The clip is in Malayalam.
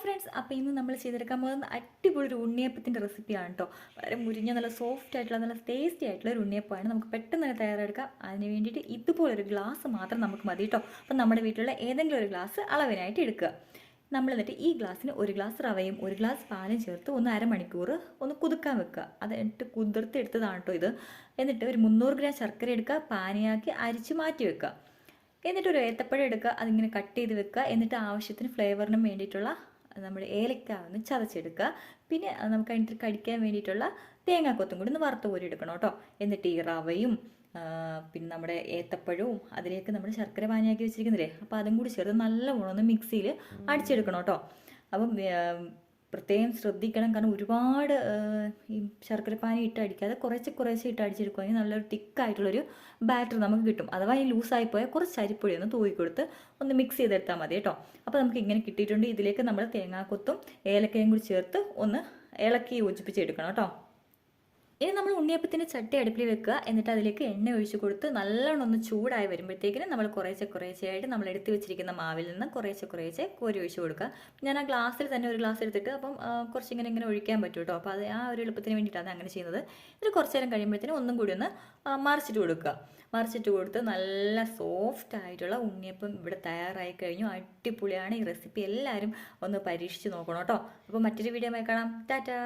ഫ്രണ്ട്സ്, അപ്പോൾ ഇന്ന് നമ്മൾ ചെയ്തെടുക്കാൻ പോകുന്ന അടിപൊളി ഒരു ഉണ്ണിയപ്പത്തിൻ്റെ റെസിപ്പിയാണ് കേട്ടോ. വളരെ മുരിഞ്ഞ നല്ല സോഫ്റ്റ് ആയിട്ടുള്ള നല്ല ടേസ്റ്റി ആയിട്ടുള്ള ഒരു ഉണ്ണിയപ്പമാണ്. നമുക്ക് പെട്ടെന്ന് തന്നെ തയ്യാറെടുക്കാം. അതിന് വേണ്ടിയിട്ട് ഇതുപോലൊരു ഗ്ലാസ് മാത്രം നമുക്ക് മതി കേട്ടോ. അപ്പം നമ്മുടെ വീട്ടിലുള്ള ഏതെങ്കിലും ഒരു ഗ്ലാസ് അളവിനായിട്ട് എടുക്കുക. നമ്മൾ എന്നിട്ട് ഈ ഗ്ലാസ്സിന് ഒരു ഗ്ലാസ് റവയും ഒരു ഗ്ലാസ് പാലും ചേർത്ത് ഒന്ന് അരമണിക്കൂർ ഒന്ന് കുതിർക്കാൻ വെക്കുക. അത് എന്നിട്ട് കുതിർത്തെടുത്തതാണ് കേട്ടോ ഇത്. എന്നിട്ട് ഒരു 300 ഗ്രാം ശർക്കര എടുക്കുക, പാനിയാക്കി അരിച്ച് മാറ്റി വെക്കുക. എന്നിട്ട് ഒരു ഏത്തപ്പഴം എടുക്കുക, അതിങ്ങനെ കട്ട് ചെയ്ത് വെക്കുക. എന്നിട്ട് ആവശ്യത്തിന് ഫ്ലേവറിനും വേണ്ടിയിട്ടുള്ള നമ്മുടെ ഏലക്ക ഒന്ന് ചതച്ചെടുക്കുക. പിന്നെ നമുക്ക് അതിന് കടിക്കാൻ വേണ്ടിയിട്ടുള്ള തേങ്ങാക്കൊത്തും കൂടി ഒന്ന് വറുത്ത് കോരി എടുക്കണം കേട്ടോ. എന്നിട്ട് ഈ റവയും പിന്നെ നമ്മുടെ ഏത്തപ്പഴവും അതിലേക്ക് നമ്മൾ ശർക്കര പാനിയാക്കി വെച്ചിരിക്കുന്നില്ലേ, അപ്പോൾ അതും കൂടി ചേർത്ത് നല്ലവണ്ണം ഒന്ന് മിക്സിയിൽ അടിച്ചെടുക്കണം കേട്ടോ. അപ്പം പ്രത്യേകം ശ്രദ്ധിക്കണം, കാരണം ഒരുപാട് ഈ ശർക്കരപ്പാനി ഇട്ട് അടിക്കാതെ കുറേശ്ശെ ഇട്ട് അടിച്ചെടുക്കുകയാണെങ്കിൽ നല്ലൊരു തിക്കായിട്ടുള്ളൊരു ബാറ്റർ നമുക്ക് കിട്ടും. അഥവാ ഈ ലൂസായിപ്പോയാൽ കുറച്ച് അരിപ്പൊടി ഒന്ന് തൂക്കിക്കൊടുത്ത് ഒന്ന് മിക്സ് ചെയ്തെടുത്താൽ മതി കേട്ടോ. അപ്പോൾ നമുക്ക് ഇങ്ങനെ കിട്ടിയിട്ടുണ്ട്. ഇതിലേക്ക് നമ്മൾ തേങ്ങാക്കൊത്തും ഏലക്കയും കൂടി ചേർത്ത് ഒന്ന് ഇളക്കി യോജിപ്പിച്ചെടുക്കണം കേട്ടോ. ഇനി നമ്മൾ ഉണ്ണിയപ്പത്തിൻ്റെ ചട്ടി അടുപ്പിൽ വെക്കുക. എന്നിട്ട് അതിലേക്ക് എണ്ണ ഒഴിച്ച് കൊടുത്ത് നല്ലോണം ഒന്ന് ചൂടായി വരുമ്പോഴത്തേക്കിന് നമ്മൾ കുറേശ്ശെയായിട്ട് നമ്മൾ എടുത്ത് വെച്ചിരിക്കുന്ന മാവിൽ നിന്ന് കുറേശ്ശെ കോരി ഒഴിച്ച് കൊടുക്കുക. ഞാൻ ആ ഗ്ലാസ്സിൽ തന്നെ ഒരു ഗ്ലാസ് എടുത്തിട്ട് അപ്പം ഇങ്ങനെ ഒഴിക്കാൻ പറ്റും കേട്ടോ. അപ്പോൾ അത് ആ ഒരു എളുപ്പത്തിന് വേണ്ടിയിട്ടാണ് അങ്ങനെ ചെയ്യുന്നത്. ഇത് കുറച്ച് നേരം കഴിയുമ്പോഴത്തേനും ഒന്നും കൂടി ഒന്ന് മറിച്ചിട്ട് കൊടുക്കുക. മറിച്ചിട്ട് കൊടുത്ത് നല്ല സോഫ്റ്റ് ആയിട്ടുള്ള ഉണ്ണിയപ്പം ഇവിടെ തയ്യാറായി കഴിഞ്ഞു. അടിപൊളിയാണ് ഈ റെസിപ്പി. എല്ലാവരും ഒന്ന് പരീക്ഷിച്ച് നോക്കണം കേട്ടോ. അപ്പോൾ മറ്റൊരു വീഡിയോ കാണാം. ടാറ്റാ.